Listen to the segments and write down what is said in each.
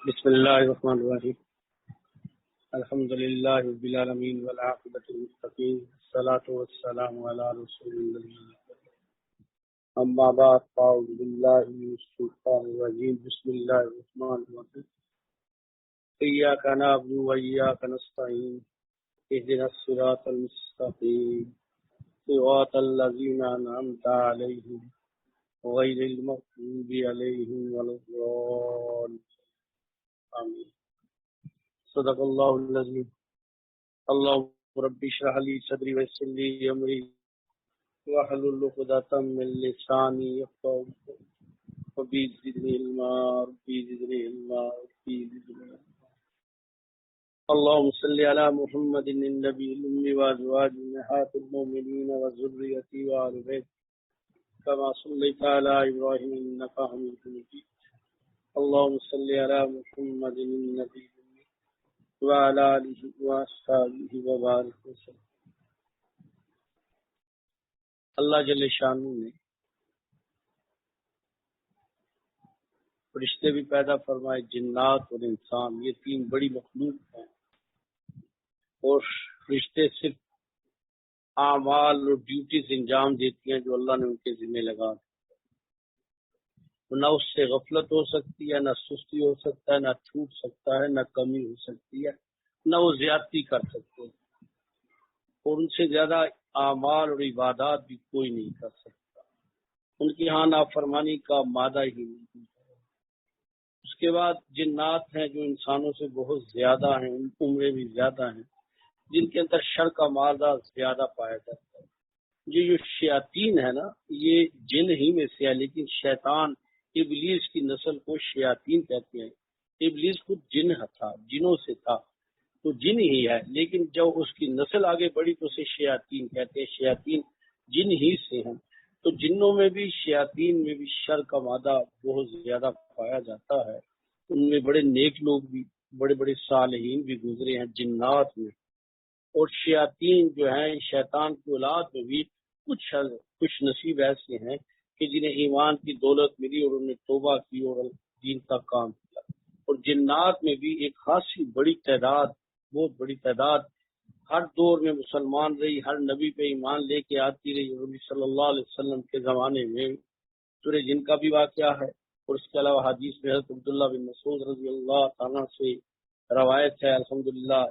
بسم اللہ الرحمن الرحیم الحمد للہ رب العالمین والعاقبۃ للمتقین والصلاۃ والسلام علی رسول اللہ اما بعد فاعوذ باللہ من الشیطان الرجیم بسم اللہ الرحمن الرحیم ایاک نعبد وایاک نستعین اهدنا الصراط المستقیم صراط الذین انعمت علیہم غیر المغضوب علیہم ولا الضالین آمین. صدق اللہ العظیم. اللہ رب اشرح لی صدری ویسر لی امری واحلل عقدۃ من لسانی یفقهوا قولی رب زدنی علما رب زدنی علما رب زدنی علما. اللهم صل على محمد النبي الأمي وأزواجه أمهات المؤمنين وذريته وآل بيته كما صليت على إبراهيم إنك حميد مجيد. اللهم صل على محمد النبي وعلى آله وأصحابه وبارك وسلم. اللہ جل شانہ نے فرشتے بھی پیدا فرمائے، جنات اور انسان، یہ تین بڑی مخلوق ہیں، اور فرشتے صرف اعمال اور ڈیوٹیز انجام دیتی ہیں جو اللہ نے ان کے ذمہ لگا دی. نہ اس سے غفلت ہو سکتی ہے، نہ سستی ہو سکتا ہے، نہ چھوٹ سکتا ہے، نہ کمی ہو سکتی ہے، نہ وہ زیادتی کر سکتے ہیں، اور ان سے زیادہ اعمال اور عبادات بھی کوئی نہیں کر سکتا. ان کی ہاں نافرمانی کا مادہ ہی نہیں ہے. اس کے بعد جنات ہیں جو انسانوں سے بہت زیادہ ہیں، ان عمریں بھی زیادہ ہیں، جن کے اندر شر کا مادہ زیادہ پایا جاتا ہے. جو شیاطین ہے نا، یہ جن ہی میں سے ہے، لیکن شیطان ابلیس کی نسل کو شیاطین کہتے ہیں. ابلیس خود جن تھا، جنوں سے تھا، تو جن ہی ہے، لیکن جب اس کی نسل آگے بڑھی تو اسے شیاطین کہتے ہیں. شیاطین جن ہی سے ہیں، تو جنوں میں بھی شیاطین میں بھی شر کا مادہ بہت زیادہ پایا جاتا ہے. ان میں بڑے نیک لوگ بھی، بڑے بڑے صالحین بھی گزرے ہیں جنات میں. اور شیاطین جو ہیں، شیطان کی اولاد میں بھی کچھ نصیب ایسے ہیں کہ جنہیں ایمان کی دولت ملی اور انہوں نے توبہ کی اور دین کا کام کیا. اور جنات میں بھی ایک خاصی بڑی تعداد، بہت بڑی تعداد ہر دور میں مسلمان رہی، ہر نبی پہ ایمان لے کے آتی رہی. اور نبی صلی اللہ علیہ وسلم کے زمانے میں سورہ جن کا بھی واقعہ ہے. اور اس کے علاوہ حدیث میں حضرت عبداللہ بن مسعود رضی اللہ تعالیٰ سے روایت ہے، الحمدللہ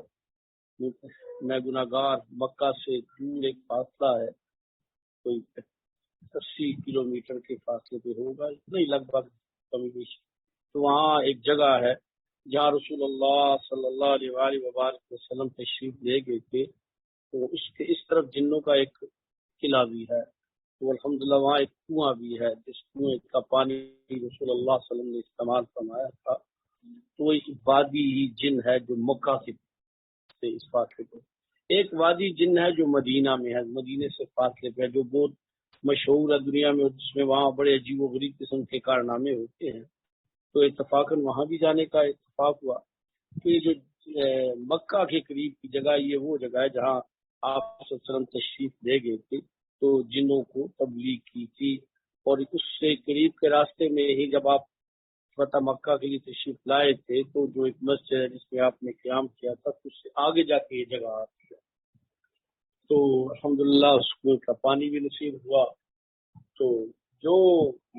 میں گناہگار، مکہ سے دور ایک فاصلہ ہے، کوئی 80 کلومیٹر کے فاصلے پہ ہوگا، اتنا ہی لگ بھگ کمی بیش. تو وہاں ایک جگہ ہے جہاں رسول اللہ صلی اللہ علیہ وآلہ وبارک وسلم تشریف لے گئے تھے. تو اس کے اس طرف جنوں کا ایک قلعہ بھی ہے. تو الحمدللہ وہاں ایک کنواں بھی ہے، جس کنویں کا پانی رسول اللہ صلی اللہ علیہ وسلم نے استعمال فرمایا تھا. تو ایک وادی ہی جن ہے جو مکہ سے اس فاصلے پہ. ایک وادی جن ہے جو مدینہ میں ہے، مدینے سے فاصلے پہ، جو بہت مشہور ہے دنیا میں، جس میں وہاں بڑے عجیب و غریب قسم کے کارنامے ہوتے ہیں. تو اتفاقاً وہاں بھی جانے کا اتفاق ہوا. تو یہ جو مکہ کے قریب کی جگہ، یہ وہ جگہ ہے جہاں آپ صلی اللہ علیہ وسلم تشریف لے گئے تھے، تو جنوں کو تبلیغ کی تھی. اور اس سے قریب کے راستے میں ہی جب آپ فتح مکہ کے لیے تشریف لائے تھے، تو جو ایک مسجد ہے جس میں آپ نے قیام کیا تھا، اس سے آگے جا کے یہ جگہ آتی ہے. تو الحمدللہ اس کنویں کا پانی بھی نصیب ہوا. تو جو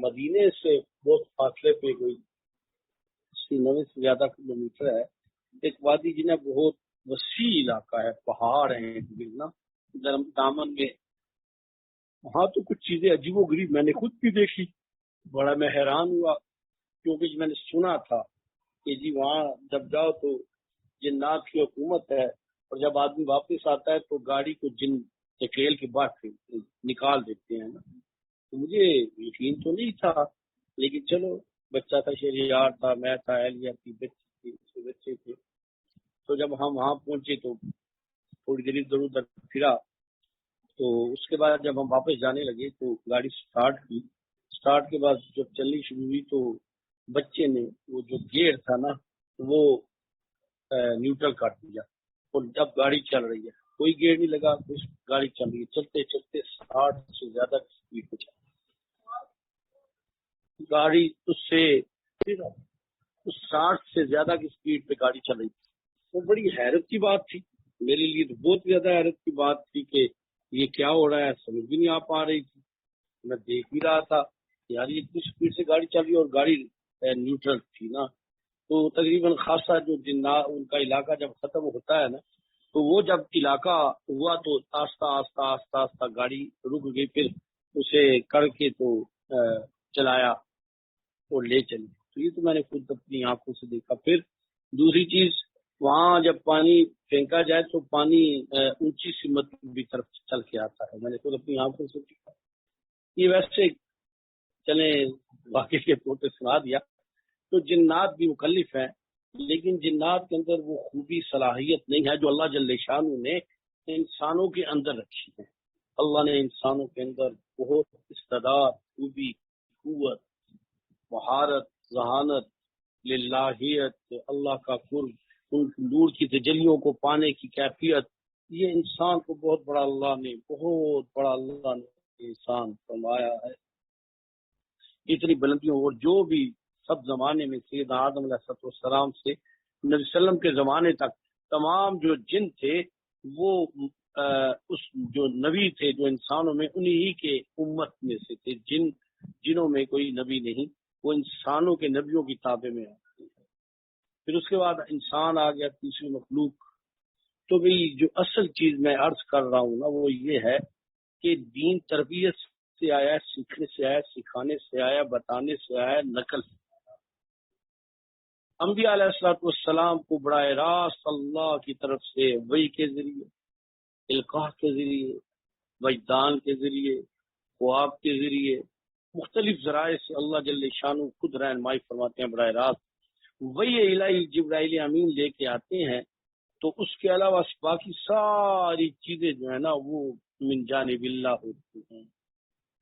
مدینے سے بہت فاصلے پہ کوئی 90 سے زیادہ کلومیٹر ہے، ایک وادی جنہیں بہت وسیع علاقہ ہے، پہاڑ ہیں گرنا دامن میں. وہاں تو کچھ چیزیں عجیب و غریب میں نے خود بھی دیکھی. بڑا میں حیران ہوا، کیونکہ میں نے سنا تھا کہ جی وہاں جب جاؤ تو جنات کی حکومت ہے، اور جب آدمی واپس آتا ہے تو گاڑی کو جن دھکیل کے باہر نکال دیتے ہیں نا. تو مجھے یقین تو نہیں تھا، لیکن چلو بچہ تھا، شہریار تھا، میں تھا، اہلیہ تھی، بچے تھے. تو جب ہم وہاں پہنچے تو تھوڑی دیر ادھر ادھر پھرا. تو اس کے بعد جب ہم واپس جانے لگے تو گاڑی سٹارٹ کی. سٹارٹ کے بعد جب چلنی شروع ہوئی تو بچے نے وہ جو گیئر تھا نا، وہ نیوٹرل کر دیا. اور جب گاڑی چل رہی ہے، کوئی گیئر نہیں لگا، کچھ گاڑی چل رہی ہے، چلتے چلتے 60 سے زیادہ اسپیڈ پہ چل گاڑی. اس سے اس 60 سے زیادہ کی سپیڈ پہ گاڑی چل رہی تھی۔ وہ بڑی حیرت کی بات تھی میرے لیے، تو بہت زیادہ حیرت کی بات تھی کہ یہ کیا ہو رہا ہے، سمجھ بھی نہیں آ پا رہی تھی۔ میں دیکھ بھی رہا تھا یار یہ اتنی سپیڈ سے گاڑی چل رہی ہے، اور گاڑی نیوٹرل تھی نا، تو تقریباً خاصا جو جنات ان کا علاقہ جب ختم ہوتا ہے نا، تو وہ جب علاقہ ہوا تو آہستہ آہستہ آہستہ آہستہ گاڑی رک گئی، پھر اسے کر کے تو چلایا اور لے چلی۔ تو یہ تو میں نے خود اپنی آنکھوں سے دیکھا۔ پھر دوسری چیز، وہاں جب پانی پھینکا جائے تو پانی اونچی سمت کی طرف چل کے آتا ہے، میں نے خود اپنی آنکھوں سے دیکھا۔ یہ ویسے چلیں باقی کے پوتے سنا دیا۔ تو جنات بھی مکلف ہیں، لیکن جنات کے اندر وہ خوبی صلاحیت نہیں ہے جو اللہ جل شانہ نے انسانوں کے اندر رکھی ہے۔ اللہ نے انسانوں کے اندر بہت استعداد، خوبی، قوت، مہارت، ذہانت، للہیت، اللہ کا قرب، ان نور کی تجلیوں کو پانے کی کیفیت، یہ انسان کو بہت بڑا اللہ نے انسان فرمایا ہے۔ اتنی بلندیوں، اور جو بھی سب زمانے میں سید آدم علیہ السلام سے نبی صلی اللہ علیہ وسلم کے زمانے تک تمام جو جن تھے وہ اس جو نبی تھے جو انسانوں میں انہی کے امت میں سے تھے۔ جنوں میں کوئی نبی نہیں، وہ انسانوں کے نبیوں کی تابع میں آتے ہیں۔ پھر اس کے بعد انسان آ گیا، تیسری مخلوق۔ تو بھئی جو اصل چیز میں عرض کر رہا ہوں نا وہ یہ ہے کہ دین تربیت سے آیا، سیکھنے سے آیا، سکھانے سے آیا، بتانے سے آیا، نقل سے آیا۔ انبیاء علیہ السلام کو براہ راست اللہ کی طرف سے وحی کے ذریعے، القاء کے ذریعے، وجدان کے ذریعے، خواب کے ذریعے، مختلف ذرائع سے اللہ جل شانہ خود رہنمائی فرماتے ہیں براہ راست۔ وحی الہی جبرائیل امین لے کے آتے ہیں، تو اس کے علاوہ باقی ساری چیزیں جو ہے نا وہ من جانب اللہ ہوتی ہیں۔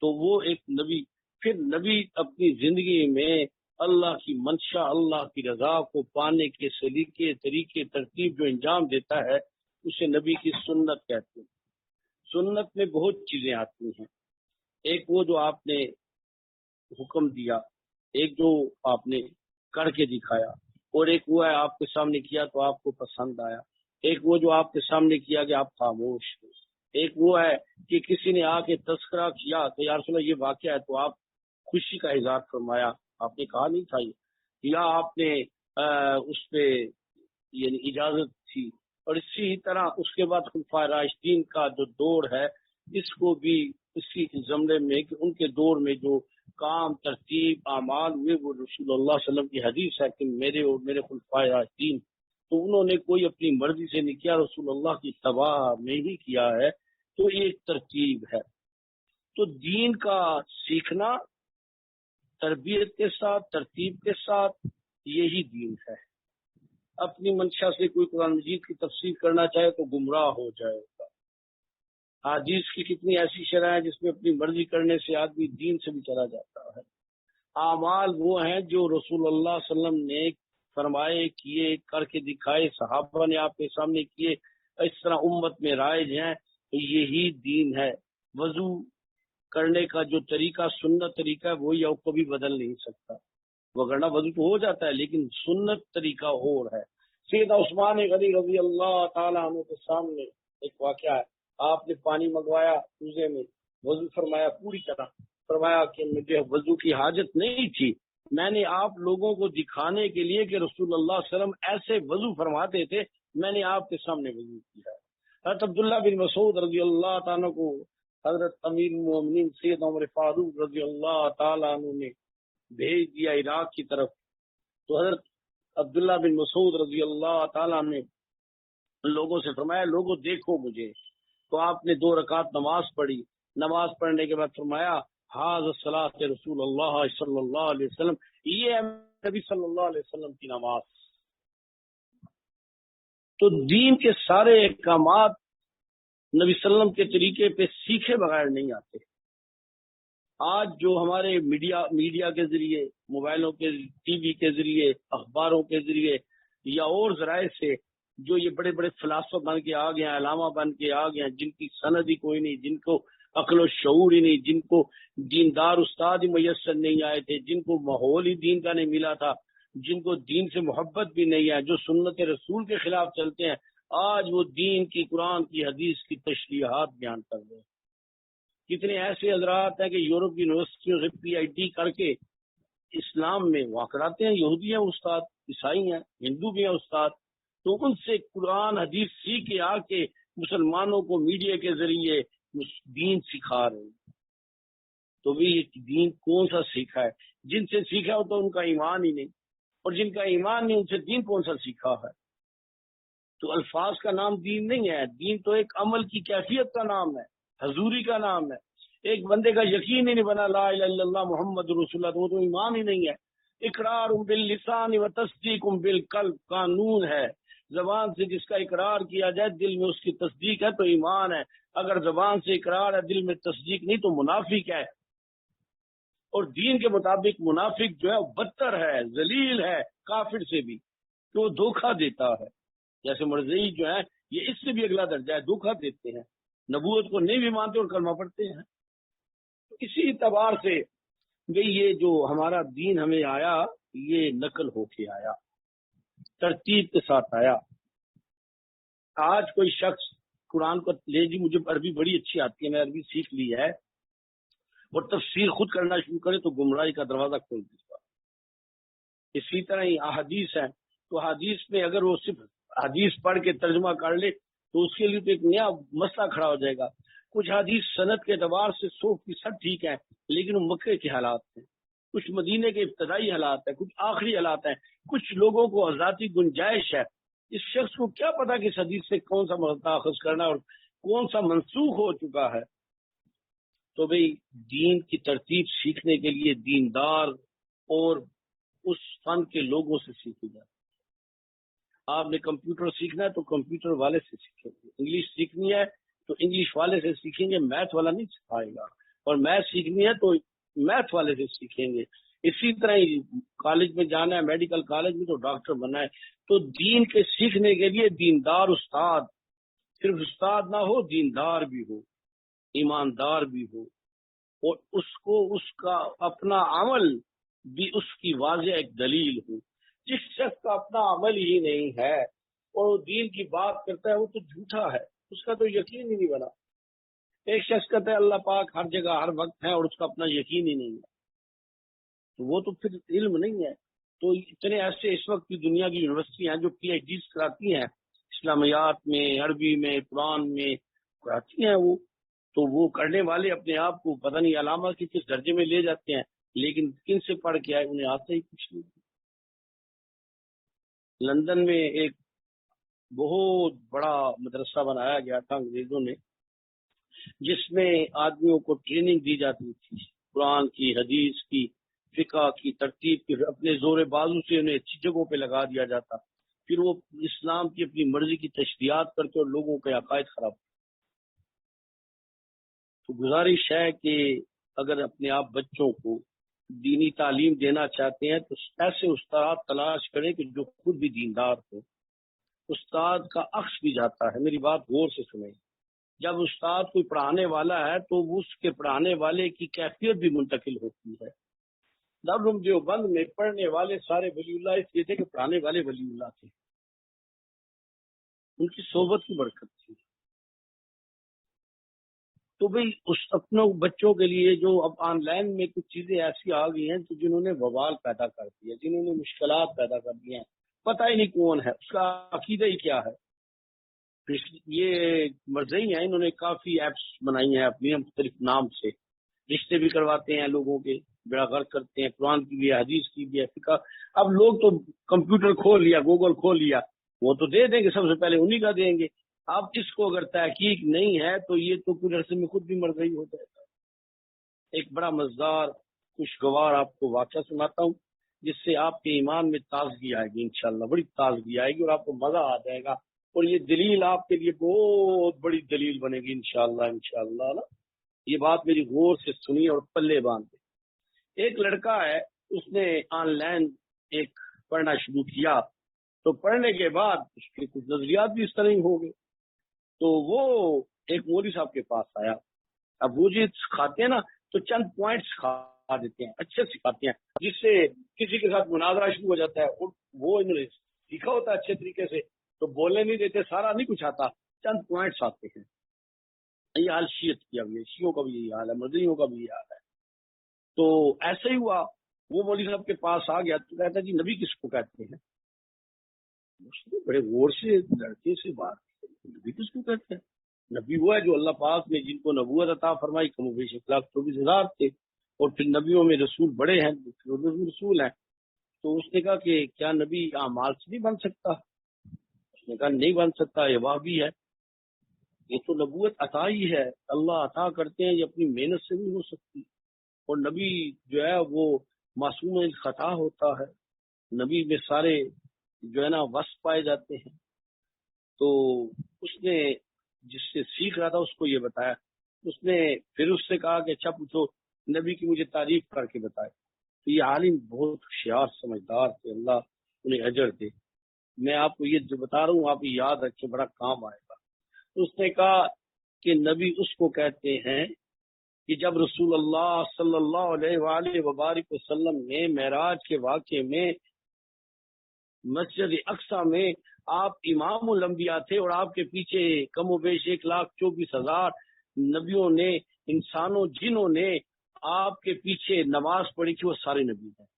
تو وہ ایک نبی، پھر نبی اپنی زندگی میں اللہ کی منشا، اللہ کی رضا کو پانے کے سلیقے، طریقے، ترتیب جو انجام دیتا ہے اسے نبی کی سنت کہتے ہیں۔ سنت میں بہت چیزیں آتی ہیں، ایک وہ جو آپ نے حکم دیا، ایک جو آپ نے کر کے دکھایا، اور ایک وہ ہے آپ کے سامنے کیا تو آپ کو پسند آیا، ایک وہ جو آپ کے سامنے کیا کہ آپ خاموش ہو، ایک وہ ہے کہ کسی نے آ کے تذکرہ کیا تو یا رسول اللہ یہ واقعہ ہے تو آپ خوشی کا اظہار فرمایا، آپ نے کہا نہیں تھا یہ، یا آپ نے اس پہ یعنی اجازت تھی۔ اور اسی طرح اس کے بعد خلفائے راشدین کا جو دور ہے، اس کو بھی اسی زمرے میں کہ ان کے دور میں جو کام، ترتیب، اعمال ہوئے وہ رسول اللہ صلی اللہ علیہ وسلم کی حدیث ہے کہ میرے اور میرے خلفائے راشدین، تو انہوں نے کوئی اپنی مرضی سے نہیں کیا، رسول اللہ کی اتباع میں ہی کیا ہے، تو یہ ایک ترتیب ہے۔ تو دین کا سیکھنا تربیت کے ساتھ، ترتیب کے ساتھ، یہی دین ہے۔ اپنی منشا سے کوئی قرآن مجید کی تفسیر کرنا چاہے تو گمراہ ہو جائے گا۔ حدیث کی کتنی ایسی شرح ہیں جس میں اپنی مرضی کرنے سے آدمی دین سے بھی چلا جاتا ہے۔ اعمال وہ ہیں جو رسول اللہ صلی اللہ علیہ وسلم نے فرمائے، کیے، کر کے دکھائے، صحابہ نے آپ کے سامنے کیے، اس طرح امت میں رائج ہیں، تو یہی دین ہے۔ وضو کرنے کا جو طریقہ سنت طریقہ ہے وہی آپ کو بھی بدل نہیں سکتا، وگرنہ وضو تو ہو جاتا ہے لیکن سنت طریقہ اور ہے۔ سیدنا عثمان غنی رضی اللہ تعالیٰ عنہ کے سامنے ایک واقعہ ہے، آپ نے پانی منگوایا روزے میں، وضو فرمایا پوری طرح، فرمایا کہ مجھے وضو کی حاجت نہیں تھی، میں نے آپ لوگوں کو دکھانے کے لیے کہ رسول اللہ صلی اللہ علیہ وسلم ایسے وضو فرماتے تھے، میں نے آپ کے سامنے وضو کیا ہے۔ حضرت عبداللہ بن مسعود رضی اللہ تعالیٰ کو حضرت امیر المومنین سید عمر فاروق رضی اللہ تعالیٰ عنہ نے بھیج دیا عراق کی طرف، تو حضرت عبداللہ بن مسعود رضی اللہ تعالیٰ نے لوگوں سے فرمایا لوگوں دیکھو مجھے، تو آپ نے 2 رکعت نماز پڑھی، نماز پڑھنے کے بعد فرمایا حاذ الصلاۃ رسول اللہ صلی اللہ علیہ وسلم، یہ ہے نبی صلی اللہ علیہ وسلم کی نماز۔ تو دین کے سارے احکامات نبی صلی اللہ علیہ وسلم کے طریقے پہ سیکھے بغیر نہیں آتے۔ آج جو ہمارے میڈیا کے ذریعے، موبائلوں کے، ٹی وی کے ذریعے، اخباروں کے ذریعے یا اور ذرائع سے جو یہ بڑے بڑے فلاسفہ بن کے آ گئے ہیں، علامہ بن کے آ گئے ہیں، جن کی سند ہی کوئی نہیں، جن کو عقل و شعور ہی نہیں، جن کو دیندار استاد ہی میسر نہیں آئے تھے، جن کو ماحول ہی دین کا نہیں ملا تھا، جن کو دین سے محبت بھی نہیں ہے، جو سنت رسول کے خلاف چلتے ہیں، آج وہ دین کی، قرآن کی، حدیث کی تشریحات بیان کر رہے ہیں۔ کتنے ایسے حضرات ہیں کہ یورپ یونیورسٹیوں سے پی آئی ڈی کر کے اسلام میں وہ کراتے ہیں، یہودی ہیں استاد، عیسائی ہیں، ہندو بھی ہیں استاد، تو ان سے قرآن حدیث سیکھ کے آ کے مسلمانوں کو میڈیا کے ذریعے دین سکھا رہے ہیں۔ تو بھی یہ دین کون سا سیکھا ہے؟ جن سے سیکھا ہو تو ان کا ایمان ہی نہیں، اور جن کا ایمان نہیں ان سے دین کون سا سیکھا ہے؟ تو الفاظ کا نام دین نہیں ہے، دین تو ایک عمل کی کیفیت کا نام ہے، حضوری کا نام ہے۔ ایک بندے کا یقین ہی نہیں بنا لا الہ الا اللہ محمد رسول اللہ، وہ تو ایمان ہی نہیں ہے۔ اقرار باللسان و تصدیق بالقلب قانون ہے، زبان سے جس کا اقرار کیا جائے دل میں اس کی تصدیق ہے تو ایمان ہے، اگر زبان سے اقرار ہے دل میں تصدیق نہیں تو منافق ہے۔ اور دین کے مطابق منافق جو ہے وہ بدتر ہے، ذلیل ہے کافر سے بھی، کہ وہ دھوکہ دیتا ہے۔ جیسے مرزئی جو ہے یہ اس سے بھی اگلا درجہ ہے، دھوکہ دیتے ہیں، نبوت کو نہیں بھی مانتے اور کلمہ پڑھتے ہیں۔ اسی اعتبار سے یہ جو ہمارا دین ہمیں آیا یہ نقل ہو کے آیا، ترتیب کے ساتھ آیا۔ آج کوئی شخص قرآن کو لے جی مجھے عربی بڑی اچھی آتی ہے، میں عربی سیکھ لی ہے، اور تفسیر خود کرنا شروع کرے تو گمراہی کا دروازہ کھول دیتا۔ اسی طرح ہی احادیث ہے، تو حدیث میں اگر وہ صرف حدیث پڑھ کے ترجمہ کر لے تو اس کے لیے تو ایک نیا مسئلہ کھڑا ہو جائے گا۔ کچھ حدیث سند کے اعتبار سے 100% ٹھیک ہے، لیکن وہ مکے کے حالات ہیں، کچھ مدینے کے ابتدائی حالات ہیں، کچھ آخری حالات ہیں، کچھ لوگوں کو ذاتی گنجائش ہے۔ اس شخص کو کیا پتا کہ اس حدیث سے کون سا متاخذ کرنا اور کون سا منسوخ ہو چکا ہے؟ تو بھئی دین کی ترتیب سیکھنے کے لیے دیندار اور اس فن کے لوگوں سے سیکھی جاتی ہے۔ آپ نے کمپیوٹر سیکھنا ہے تو کمپیوٹر والے سے سیکھیں گے، انگلش سیکھنی ہے تو انگلش والے سے سیکھیں گے، میتھ والا نہیں سکھائے گا، اور میتھ سیکھنی ہے تو میتھ والے سے سیکھیں گے۔ اسی طرح ہی کالج میں جانا ہے، میڈیکل کالج میں تو ڈاکٹر بننا ہے، تو دین کے سیکھنے کے لیے دیندار استاد، صرف استاد نہ ہو، دیندار بھی ہو، ایماندار بھی ہو، اور اس کو اس کا اپنا عمل بھی اس کی واضح ایک دلیل ہو۔ جس شخص کا اپنا عمل ہی نہیں ہے اور وہ دین کی بات کرتا ہے وہ تو جھوٹا ہے، اس کا تو یقین ہی نہیں بنا۔ ایک شخص کہتا ہے اللہ پاک ہر جگہ ہر وقت ہے اور اس کا اپنا یقین ہی نہیں ہے، تو وہ تو پھر علم نہیں ہے۔ تو اتنے ایسے اس وقت کی دنیا کی یونیورسٹی ہیں جو پی ایچ ڈیز کراتی ہیں اسلامیات میں، عربی میں، قرآن میں کراتی ہیں، وہ تو وہ کرنے والے اپنے آپ کو پتہ نہیں علامہ کی کس درجے میں لے جاتے ہیں، لیکن کن سے پڑھ کے آئے انہیں آتا ہی کچھ نہیں۔ لندن میں ایک بہت بڑا مدرسہ بنایا گیا تھا انگریزوں نے، جس میں آدمیوں کو ٹریننگ دی جاتی تھی قرآن کی، حدیث کی، فقہ کی، ترتیب کی، اپنے زور بازو سے انہیں اچھی جگہوں پہ لگا دیا جاتا، پھر وہ اسلام کی اپنی مرضی کی تشریحات کرتے اور لوگوں کے عقائد خراب۔ تو گزارش ہے کہ اگر اپنے آپ بچوں کو دینی تعلیم دینا چاہتے ہیں تو ایسے استاد تلاش کریں کہ جو خود بھی دیندار ہو۔ استاد کا عکس بھی جاتا ہے، میری بات غور سے سنیں، جب استاد کوئی پڑھانے والا ہے تو اس کے پڑھانے والے کی کیفیت بھی منتقل ہوتی ہے۔ دارالعلوم دیوبند میں پڑھنے والے سارے ولی اللہ اس لیے تھے کہ پڑھانے والے ولی اللہ تھے، ان کی صحبت کی برکت تھی۔ تو بھئی اس اپنے بچوں کے لیے جو اب آن لائن میں کچھ چیزیں ایسی آ گئی ہیں تو جنہوں نے وبال پیدا کر دیا، جنہوں نے مشکلات پیدا کر دی ہیں، پتہ ہی نہیں کون ہے، اس کا عقیدہ ہی کیا ہے۔ یہ مرزئی ہیں، انہوں نے کافی ایپس بنائی ہیں اپنی مختلف نام سے، رشتے بھی کرواتے ہیں لوگوں کے، بیڑا غرق کرتے ہیں، قرآن کی بھی ہے، حدیث کی بھی ہے، فقہ۔ اب لوگ تو کمپیوٹر کھول لیا، گوگل کھول لیا، وہ تو دے دیں گے، سب سے پہلے انہی کا دیں گے۔ اب اس کو اگر تحقیق نہیں ہے تو یہ تو کچھ عرصے میں خود بھی مرزئی ہو جائے گا۔ ایک بڑا مزدار خوشگوار آپ کو واقعہ سناتا ہوں جس سے آپ کے ایمان میں تازگی آئے گی، انشاءاللہ بڑی تازگی آئے گی اور آپ کو مزہ آ جائے گا، اور یہ دلیل آپ کے لیے بہت بڑی دلیل بنے گی انشاءاللہ نا۔ یہ بات میری غور سے سنی اور پلے باندھے۔ ایک لڑکا ہے، اس نے آن لائن ایک پڑھنا شروع کیا، تو پڑھنے کے بعد اس کے کچھ نظریات بھی اس طرح ہی ہو گئے، تو وہ ایک مولوی صاحب کے پاس آیا۔ اب وہ جو سکھاتے ہیں نا تو چند پوائنٹس دیتے ہیں، اچھے سکھاتے ہیں، جس سے کسی کے ساتھ مناظرہ شروع ہو جاتا ہے اور وہ انہوں نے سیکھا ہوتا ہے اچھے طریقے سے تو بولنے نہیں دیتے، سارا نہیں کچھ آتا، چند پوائنٹس آتے ہیں۔ یہ حال شیعت کیا بھی ہے، شیعوں کا بھی یہی حال ہے، مدنیوں کا بھی یہی حال ہے۔ تو ایسے ہی ہوا، وہ مولوی صاحب کے پاس آ گیا تو کہتا جی نبی کس کو کہتے ہیں؟ اس نے بڑے غور سے لڑکے سے بات کی، نبی کس کو کہتے ہیں؟ نبی وہ ہے جو اللہ پاک نے جن کو نبوت عطا فرمائی، کم و بیش 1,24,000 تھے، اور پھر نبیوں میں رسول بڑے ہیں، رسول ہیں۔ تو اس نے کہا کہ کیا نبی اعمال سے نہیں بن سکتا؟ اس نے کہا نہیں بن سکتا، یہ واہ ہے، یہ تو نبوت عطا ہی ہے، اللہ عطا کرتے ہیں، یہ اپنی محنت سے نہیں ہو سکتی، اور نبی جو ہے وہ معصوم الخطا ہوتا ہے، نبی میں سارے جو ہے نا وصف پائے جاتے ہیں۔ تو اس نے جس سے سیکھ رہا تھا اس کو یہ بتایا، اس نے پھر اس سے کہا کہ اچھا پوچھو نبی کی مجھے تعریف کر کے بتائے۔ تو یہ عالم بہت ہوشیار سمجھدار تھے، اللہ انہیں اجر دے۔ میں آپ کو یہ جو بتا رہا ہوں آپ یہ یاد رکھیں، بڑا کام آئے گا۔ اس نے کہا کہ نبی اس کو کہتے ہیں کہ جب رسول اللہ صلی اللہ علیہ وآلہ وبارک وسلم نے معراج کے واقعے میں مسجد اقصی میں آپ امام الانبیاء تھے اور آپ کے پیچھے کم و بیش 1,24,000 نبیوں نے، انسانوں جنہوں نے آپ کے پیچھے نماز پڑھی تھی، وہ سارے نبی ہیں۔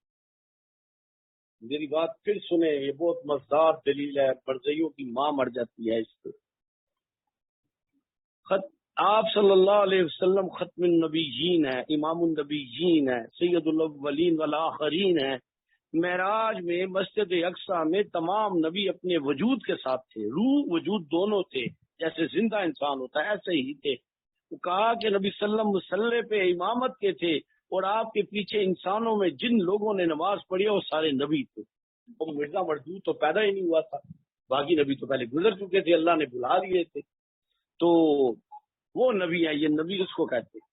میری بات پھر سنیں، یہ بہت مزدار دلیل ہے، برزیوں کی ماں مر جاتی ہے اس پہ۔ آپ صلی اللہ علیہ وسلم ختم النبیین ہے، امام النبیین ہے، سید الاولین والآخرین ہے۔ معراج میں مسجد اقصی میں تمام نبی اپنے وجود کے ساتھ تھے، روح وجود دونوں تھے، جیسے زندہ انسان ہوتا ہے ایسے ہی تھے۔ وہ کہا کہ نبی صلی اللہ علیہ وسلم مصلی پہ امامت کے تھے اور آپ کے پیچھے انسانوں میں جن لوگوں نے نماز پڑھی ہے وہ سارے نبی تھے۔ وہ مرزا مردود تو پیدا ہی نہیں ہوا تھا، باقی نبی تو پہلے گزر چکے تھے، اللہ نے بلا لیے تھے، تو وہ نبی ہے، یہ نبی اس کو کہتے ہیں۔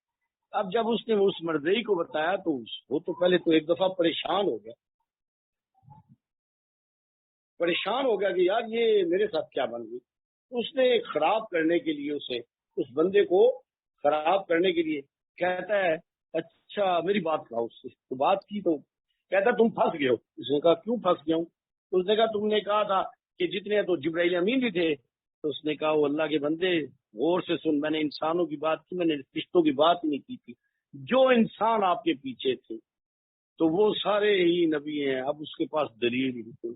اب جب اس نے اس مرضی کو بتایا تو وہ تو پہلے تو ایک دفعہ پریشان ہو گیا کہ یار یہ میرے ساتھ کیا بن گئی۔ اس نے خراب کرنے کے لیے اس بندے کو خراب کرنے کے لیے کہتا ہے اچھا میری بات کہا، اس سے تو بات کی تو کہتا تم پھنس گئے ہو۔ اس نے کہا کیوں پھنس گیا ہوں؟ تو اس نے کہا تم نے کہا تھا کہ جتنے تو جبرائیل امین بھی تھے۔ تو اس نے کہا وہ اللہ کے بندے غور سے سن، میں نے انسانوں کی بات کی، میں نے رشتوں کی بات نہیں کی تھی، جو انسان آپ کے پیچھے تھے تو وہ سارے ہی نبی ہیں۔ اب اس کے پاس دلیل ہی نہیں۔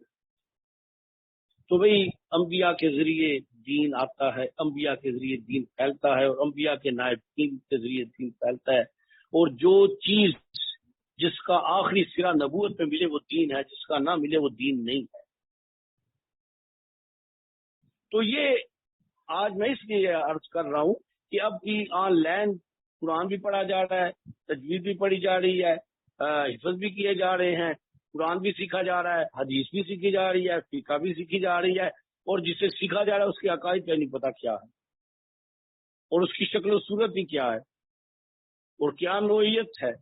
تو بھئی انبیاء کے ذریعے دین آتا ہے، انبیاء کے ذریعے دین پھیلتا ہے، اور انبیاء کے نائب دین کے ذریعے دین پھیلتا ہے، اور جو چیز جس کا آخری سرا نبوت پہ ملے وہ دین ہے، جس کا نہ ملے وہ دین نہیں ہے۔ تو یہ آج میں اس لیے عرض کر رہا ہوں کہ اب بھی آن لائن قرآن بھی پڑھا جا رہا ہے، تجوید بھی پڑھی جا رہی ہے، حفظ بھی کیے جا رہے ہیں، قرآن بھی سیکھا جا رہا ہے، حدیث بھی سیکھی جا رہی ہے، فقہ بھی سیکھی جا رہی ہے، اور جسے سیکھا جا رہا ہے اس کے عقائد کا نہیں پتا کیا ہے، اور اس کی شکل و صورت ہی کیا ہے، اور کیا نوعیت ہے۔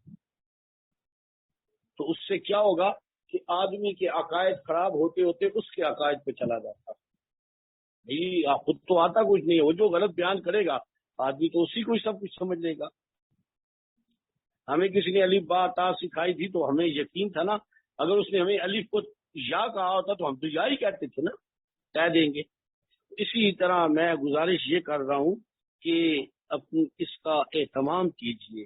تو اس سے کیا ہوگا کہ آدمی کے عقائد خراب ہوتے ہوتے اس کے عقائد پہ چلا جاتا ہے۔ خود تو آتا کچھ نہیں ہے، وہ جو غلط بیان کرے گا آدمی تو اسی کو ہی سب کچھ سمجھ لے گا۔ ہمیں کسی نے الف با تا سکھائی تھی تو ہمیں یقین تھا نا، اگر اس نے ہمیں الف کو یا کہا ہوتا تو ہم تو یا ہی کہتے تھے نا، کہہ دیں گے۔ اسی طرح میں گزارش یہ کر رہا ہوں کہ اس کا اہتمام کیجئے،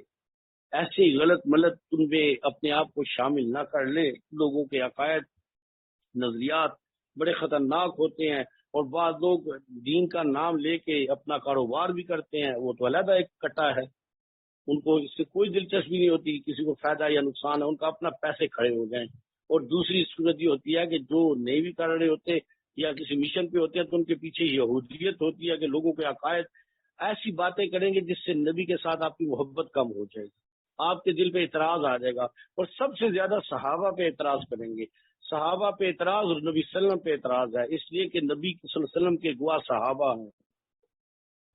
ایسے غلط ملت تم میں اپنے آپ کو شامل نہ کر لیں۔ لوگوں کے عقائد نظریات بڑے خطرناک ہوتے ہیں، اور بعض لوگ دین کا نام لے کے اپنا کاروبار بھی کرتے ہیں، وہ تو علیحدہ ایک کٹا ہے، ان کو اس سے کوئی دلچسپی نہیں ہوتی کسی کو فائدہ یا نقصان ہے، ان کا اپنا پیسے کھڑے ہو جائیں۔ اور دوسری صورت یہ ہوتی ہے کہ جو نہیں بھی کر رہے ہوتے یا کسی مشن پہ ہوتے ہیں تو ان کے پیچھے یہودیت ہوتی ہے کہ لوگوں کے عقائد ایسی باتیں کریں گے جس سے نبی کے ساتھ آپ کی محبت کم ہو جائے گی، آپ کے دل پہ اعتراض آ جائے گا، اور سب سے زیادہ صحابہ پہ اعتراض کریں گے۔ صحابہ پہ اعتراض اور نبی صلی اللہ علیہ وسلم پہ اعتراض ہے، اس لیے کہ نبی صلی اللہ علیہ وسلم کے گواہ صحابہ ہیں،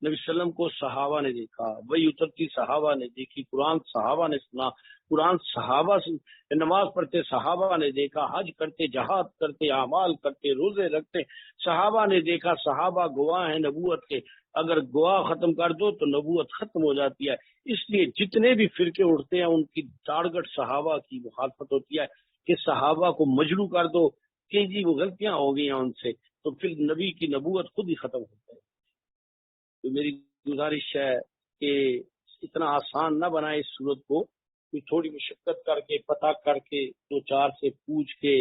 نبی صلی اللہ علیہ وسلم کو صحابہ نے دیکھا، وہی اترتی صحابہ نے دیکھی، قرآن صحابہ نے سنا، قرآن صحابہ سے نماز پڑھتے صحابہ نے دیکھا، حج کرتے، جہاد کرتے، اعمال کرتے، روزے رکھتے صحابہ نے دیکھا۔ صحابہ گواہ ہیں نبوت کے، اگر گواہ ختم کر دو تو نبوت ختم ہو جاتی ہے۔ اس لیے جتنے بھی فرقے اٹھتے ہیں ان کی ٹارگٹ صحابہ کی مخالفت ہوتی ہے کہ صحابہ کو مجروح کر دو کہ جی وہ غلطیاں ہو گئی ہیں ان سے، تو پھر نبی کی نبوت خود ہی ختم ہو جائے۔ تو میری گزارش ہے کہ اتنا آسان نہ بنائے اس صورت کو، کہ تھوڑی مشقت کر کے پتہ کر کے دو چار سے پوچھ کے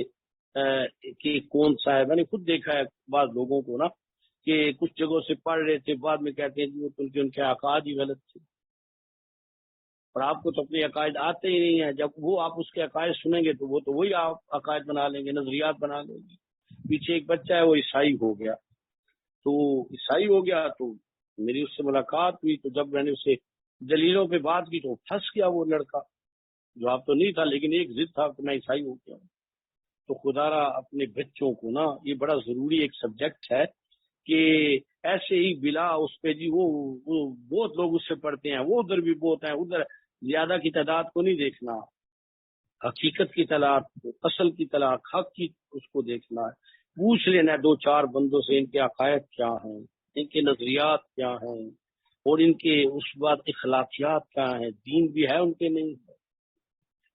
کہ کون سا ہے۔ میں نے خود دیکھا ہے بعض لوگوں کو نا کہ کچھ جگہوں سے پڑھ رہے تھے، بعد میں کہتے ہیں وہ ان کے عقائد ہی غلط تھے، اور آپ کو تو اپنے عقائد آتے ہی نہیں ہیں۔ جب وہ آپ اس کے عقائد سنیں گے تو وہ تو وہی آپ عقائد بنا لیں گے، نظریات بنا لیں گے۔ پیچھے ایک بچہ ہے وہ عیسائی ہو گیا، تو میری اس سے ملاقات ہوئی، تو جب میں نے اسے دلیلوں پہ بات کی تو پھنس گیا وہ لڑکا، جو آپ تو نہیں تھا لیکن ایک ضد تھا کہ میں عیسائی ہو گیا ہوں۔ تو خدا را اپنے بچوں کو نا، یہ بڑا ضروری ایک سبجیکٹ ہے کہ ایسے ہی بلا اس پہ جی وہ بہت لوگ اس سے پڑھتے ہیں، وہ ادھر بھی بہت ہیں، ادھر زیادہ کی تعداد کو نہیں دیکھنا، حقیقت کی تلاش، اصل کی تلاش، حق کی اس کو دیکھنا ہے۔ پوچھ لینا دو چار بندوں سے ان کے عقائد کیا ہیں، ان کے نظریات کیا ہیں، اور ان کے اس بات اخلاقیات کیا ہیں، دین بھی ہے ان کے نہیں ہے۔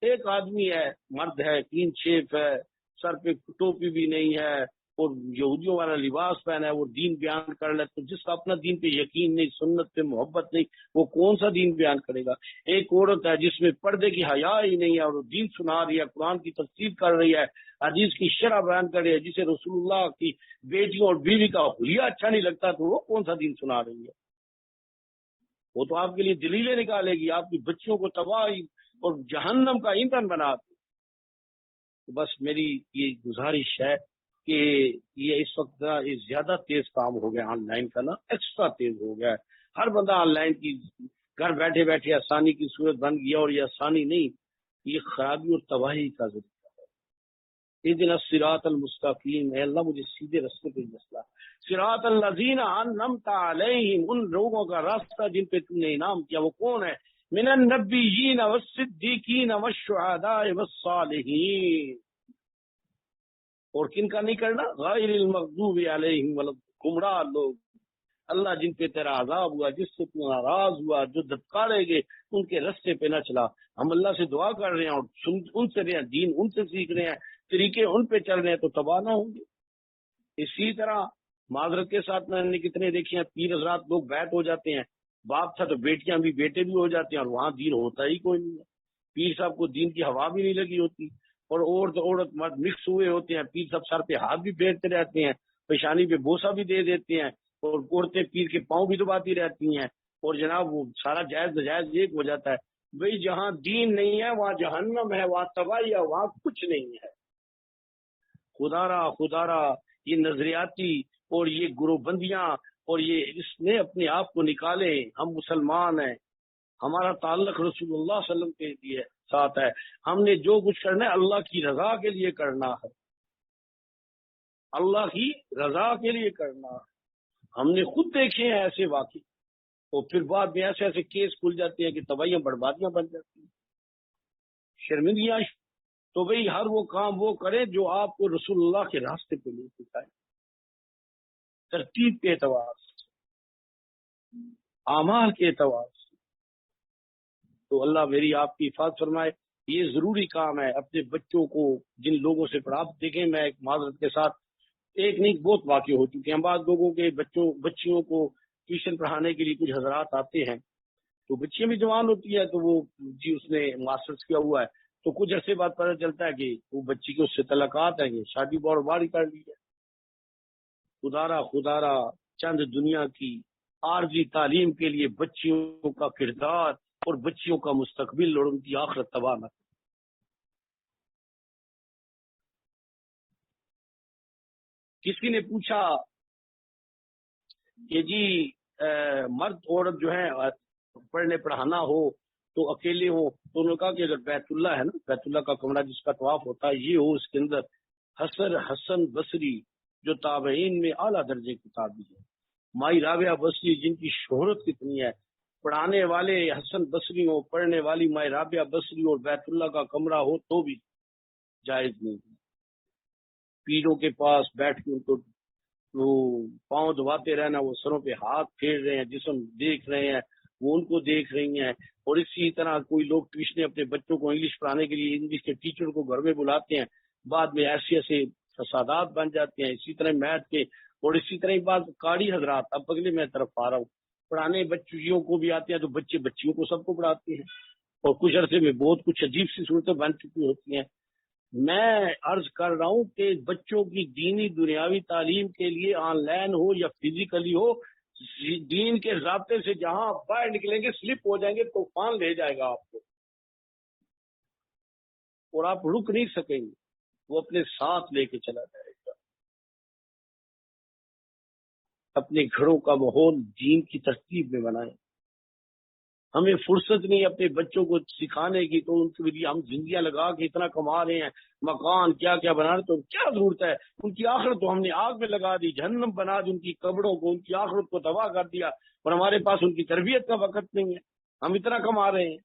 ایک آدمی ہے، مرد ہے، کلین شیف ہے، سر پہ ٹوپی بھی نہیں ہے اور یہودیوں والا لباس پہنا ہے، وہ دین بیان کر لے، تو جس کا اپنا دین پہ یقین نہیں، سنت پہ محبت نہیں، وہ کون سا دین بیان کرے گا؟ ایک عورت ہے جس میں پردے کی حیا ہی نہیں ہے اور وہ دین سنا رہی ہے، قرآن کی تفسیر کر رہی ہے، حدیث کی شرح بیان کر رہی ہے، جسے رسول اللہ کی بیٹیوں اور بیوی کا حلیہ اچھا نہیں لگتا، تو وہ کون سا دین سنا رہی ہے؟ وہ تو آپ کے لیے دلیلیں نکالے گی، آپ کی بچیوں کو تباہی اور جہنم کا ایندھن بنا دے۔ بس میری یہ گزارش ہے کہ یہ اس وقت زیادہ تیز کام ہو گیا آن لائن کا نا، ایکسٹرا تیز ہو گیا ہے، ہر بندہ آن لائن کی گھر بیٹھے بیٹھے آسانی کی صورت بن گیا، اور یہ آسانی نہیں، یہ خرابی اور تباہی کا ذریعہ ہے۔ اہدنا الصراط المستقیم، اے اللہ مجھے سیدھے راستے پہ مسئلہ، صراط الذین انعمت علیہم، ان لوگوں کا راستہ جن پہ تم نے انعام کیا، وہ کون ہے؟ من النبیین والصدیقین والشہداء والصالحین، اور کن کا نہیں کرنا؟ غیر المغضوب علیہم ولا، گمراہ لوگ، اللہ جن پہ تیرا عذاب ہوا، جس سے تو ناراض ہوا، جو دھتکارے گئے، ان کے رستے پہ نہ چلا۔ ہم اللہ سے دعا کر رہے ہیں اور ان سے رہے ہیں، دین ان سے سیکھ رہے ہیں، طریقے ان پہ چل رہے ہیں، تو تباہ نہ ہوں گے۔ اسی طرح معذرت کے ساتھ میں نے کتنے دیکھے ہیں، پیر حضرات لوگ بیت ہو جاتے ہیں، باپ تھا تو بیٹیاں بھی بیٹے بھی ہو جاتے ہیں، اور وہاں دین ہوتا ہی کوئی نہیں ہے۔ پیر صاحب کو دین کی ہوا بھی نہیں لگی ہوتی، اور عورت مرد مکس ہوئے ہوتے ہیں، پیر صاحب سر پہ ہاتھ بھی پھیرتے رہتے ہیں، پیشانی پہ بوسہ بھی دے دیتے ہیں، اور عورتیں پیر کے پاؤں بھی دباتی رہتی ہیں، اور جناب وہ سارا جائز نجائز ایک ہو جاتا ہے۔ بھئی جہاں دین نہیں ہے وہاں جہنم ہے، وہاں تباہی ہے، وہاں کچھ نہیں ہے۔ خدا را یہ نظریاتی اور یہ گروہ بندیاں اور یہ اس نے اپنے آپ کو نکالے، ہم مسلمان ہیں، ہمارا تعلق رسول اللہ صلی اللہ علیہ وسلم کے لیے ساتھ ہے، ہم نے جو کچھ کرنا ہے اللہ کی رضا کے لیے کرنا ہے، اللہ کی رضا کے لیے کرنا ہے۔ ہم نے خود دیکھے ہیں ایسے واقعے، اور پھر بعد میں ایسے ایسے کیس کھل جاتے ہیں کہ تباہیاں بربادیاں بن جاتی ہیں، شرمندگیاں۔ تو بھئی ہر وہ کام وہ کرے جو آپ کو رسول اللہ کے راستے پہ لے کے جائے، ترتیب کے اعتبار سے، اعمال کے اعتبار سے۔ تو اللہ میری آپ کی حفاظت فرمائے۔ یہ ضروری کام ہے اپنے بچوں کو جن لوگوں سے پڑھا۔ آپ دیکھیں، میں ایک معذرت کے ساتھ ایک نہیں بہت واقع ہو چکے ہیں، بعض لوگوں کے بچیوں کو ٹیوشن پڑھانے کے لیے کچھ حضرات آتے ہیں، تو بچیاں بھی جوان ہوتی ہے، تو وہ جی اس نے ماسٹرز کیا ہوا ہے، تو کچھ عرصے بعد پتہ چلتا ہے کہ وہ بچی کے اس سے تعلقات ہیں، یہ شادی بار کر لی ہے۔ خدا را چند دنیا کی عارضی تعلیم کے لیے بچیوں کا کردار اور بچیوں کا مستقبل اور ان کی آخرت تباہ نہ۔ کسی نے پوچھا کہ جی مرد عورت جو ہے پڑھنے پڑھانا ہو تو اکیلے ہو، تو انہوں نے کہا کہ اگر بیت اللہ ہے نا، بیت اللہ کا کمرہ جس کا طواف ہوتا ہے، یہ ہو، اس کے اندر حسن بصری جو تابعین میں اعلیٰ درجے کی تابعی ہے، مائی رابعہ بصری جن کی شہرت کتنی ہے، پڑھانے والے حسن بصری ہو، پڑھنے والی مائی رابعہ بصری اور بیت اللہ کا کمرہ ہو تو بھی جائز نہیں۔ پیروں کے پاس بیٹھ کے ان کو وہ پاؤں دباتے رہنا، وہ سروں پہ ہاتھ پھیر رہے ہیں، جسم دیکھ رہے ہیں، وہ ان کو دیکھ رہی ہیں۔ اور اسی طرح کوئی لوگ ٹیوشن اپنے بچوں کو انگلش پڑھانے کے لیے انگلش کے ٹیچر کو گھر میں بلاتے ہیں، بعد میں ایسے فسادات بن جاتے ہیں۔ اسی طرح میتھ کے اور اسی طرح بعض قاری حضرات، اب اگلے میں طرف آ رہا ہوں، پڑھانے بچیوں کو بھی آتے ہیں تو بچے بچیوں کو سب کو پڑھاتے ہیں، اور کچھ عرصے میں بہت کچھ عجیب سی صورتیں بن چکی ہوتی ہیں۔ میں عرض کر رہا ہوں کہ بچوں کی دینی دنیاوی تعلیم کے لیے آن لائن ہو یا فزیکلی ہو، دین کے ضابطے سے جہاں آپ باہر نکلیں گے سلپ ہو جائیں گے، طوفان لے جائے گا آپ کو اور آپ رک نہیں سکیں گے، وہ اپنے ساتھ لے کے چلا جائے گا۔ اپنے گھروں کا ماحول دین کی ترتیب میں بنائیں۔ ہمیں فرصت نہیں اپنے بچوں کو سکھانے کی، تو ان کے لیے ہم زندگیاں لگا کے اتنا کما رہے ہیں، مکان کیا کیا بنا رہے، تو کیا ضرورت ہے؟ ان کی آخرت تو ہم نے آگ میں لگا دی، جہنم بنا دی ان کی قبروں کو، ان کی آخرت کو تباہ کر دیا، اور ہمارے پاس ان کی تربیت کا وقت نہیں ہے، ہم اتنا کما رہے ہیں۔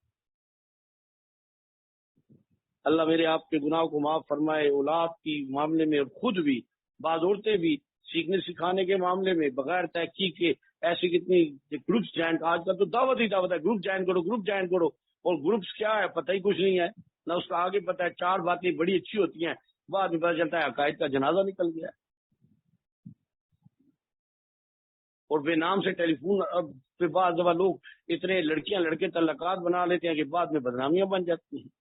اللہ میرے آپ کے گناہ کو معاف فرمائے۔ اولاد کی معاملے میں اور خود بھی، بعض عورتیں بھی سیکھنے سکھانے کے معاملے میں بغیر تحقیق کے ایسی کتنی گروپس جوائن، آج کل تو دعوت ہی دعوت ہے، گروپ جوائن کرو گروپ جوائن کرو، اور گروپس کیا ہے پتہ ہی کچھ نہیں ہے، نہ اس کا آگے پتہ ہے۔ چار باتیں بڑی اچھی ہوتی ہیں، بعد میں پتہ چلتا ہے عقائد کا جنازہ نکل گیا ہے، اور بے نام سے ٹیلی فون۔ اب پہ بعض دفعہ لوگ اتنے لڑکیاں لڑکے تعلقات بنا لیتے ہیں کہ بعد میں بدنامیاں بن جاتی ہیں۔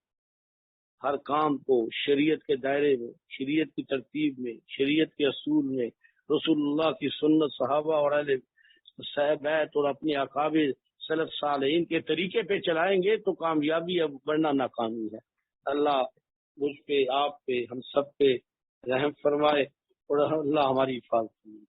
ہر کام کو شریعت کے دائرے میں، شریعت کی ترتیب میں، شریعت کے اصول میں، رسول اللہ کی سنت، صحابہ اور اہل صحابیت اور اپنے اکابر سلف صالحین کے طریقے پہ چلائیں گے تو کامیابی ہے، ورنہ ناکامی ہے۔ اللہ مجھ پہ، آپ پہ، ہم سب پہ رحم فرمائے، اور اللہ ہماری حفاظت فرمائے۔